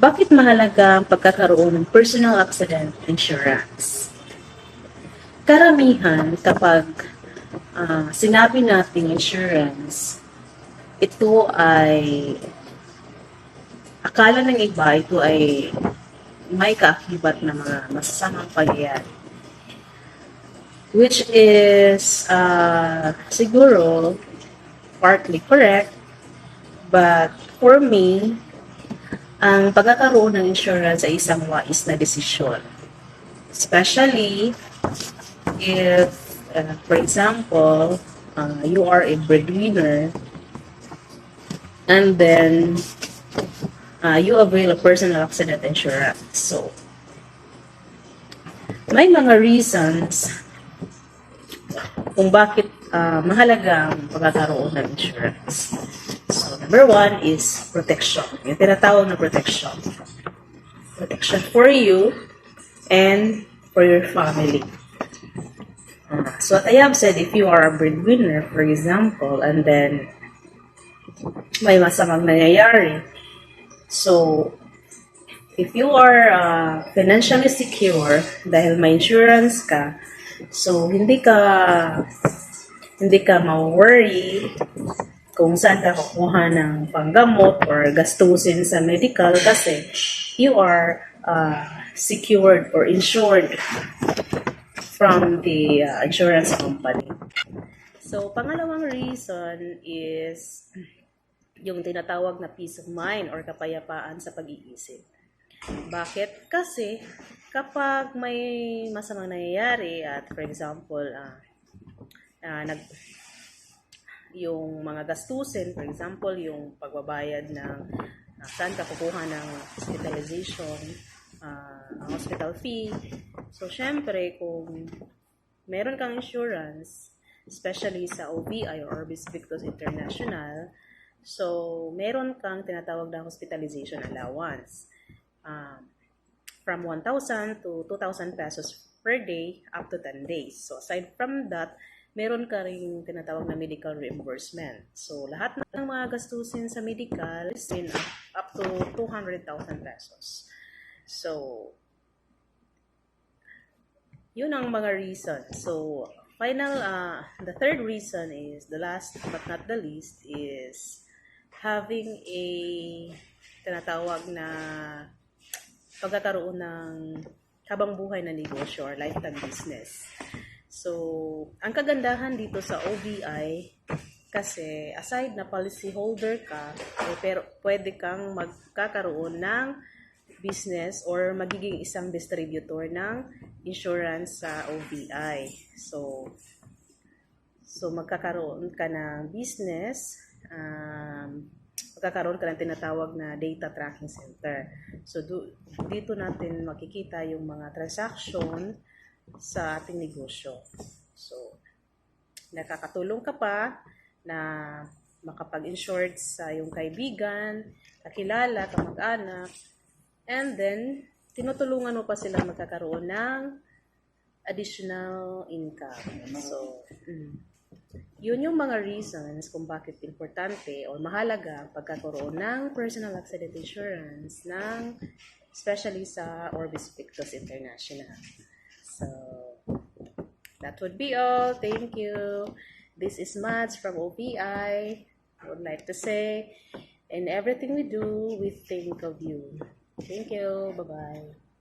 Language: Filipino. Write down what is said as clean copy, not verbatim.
Bakit mahalaga ang pagkakaroon ng personal accident insurance? Karamihan kapag sinabi nating insurance, ito ay akala ng iba ito ay may kaakibat na mga masasamang pangyayari. Which is siguro partly correct, but for me, ang pagkakaroon ng insurance ay isang wais na desisyon. Especially if, for example, you are a breadwinner and then you avail a personal accident insurance. So, may mga reasons kung bakit mahalaga ang pagkakaroon ng insurance. So, number one is protection. Yung tinatawag na protection. Protection for you and for your family. So, what I have said, if you are a breadwinner, for example, and then may masamang nangyayari, so, if you are financially secure dahil may insurance ka, so hindi ka ma-worry kung saan ka kukuha ng panggamot or gastusin sa medical kasi you are secured or insured from the insurance company. So, pangalawang reason is yung tinatawag na peace of mind or kapayapaan sa pag-iisip. Bakit? Kasi kapag may masamang nangyayari at for example, yung mga gastusin, for example, yung pagbabayad ng saan ka kukuha ng hospitalization, hospital fee. So, syempre, kung meron kang insurance, especially sa OBI or Orbis Victus International, so, meron kang tinatawag na hospitalization allowance. From 1,000 to 2,000 pesos per day up to 10 days. So, aside from that, meron ka rin tinatawag na medical reimbursement. So, lahat ng mga gastusin sa medical is up to 200,000 pesos. So, yun ang mga reason. So, the third reason is, the last but not the least, is having a tinatawag na pagkakaroon ng habang buhay na negosyo or lifetime business. So, ang kagandahan dito sa OBI, kasi aside na policy holder ka, pero pwede kang magkakaroon ng business or magiging isang distributor ng insurance sa OBI. So magkakaroon ka ng business, magkakaroon ka ng tinatawag na data tracking center. So, dito natin makikita yung mga transaction sa ating negosyo. So, nakakatulong ka pa na makapag-insured sa iyong kaibigan, kakilala, kamag-anak, and then, tinutulungan mo pa sila magkakaroon ng additional income. So, yun yung mga reasons kung bakit importante o mahalaga ang pagkakaroon ng personal accident insurance especially sa Orbis Victus International. So, that would be all. Thank you. This is Mads from OBI. I would like to say, in everything we do, we think of you. Thank you. Bye-bye.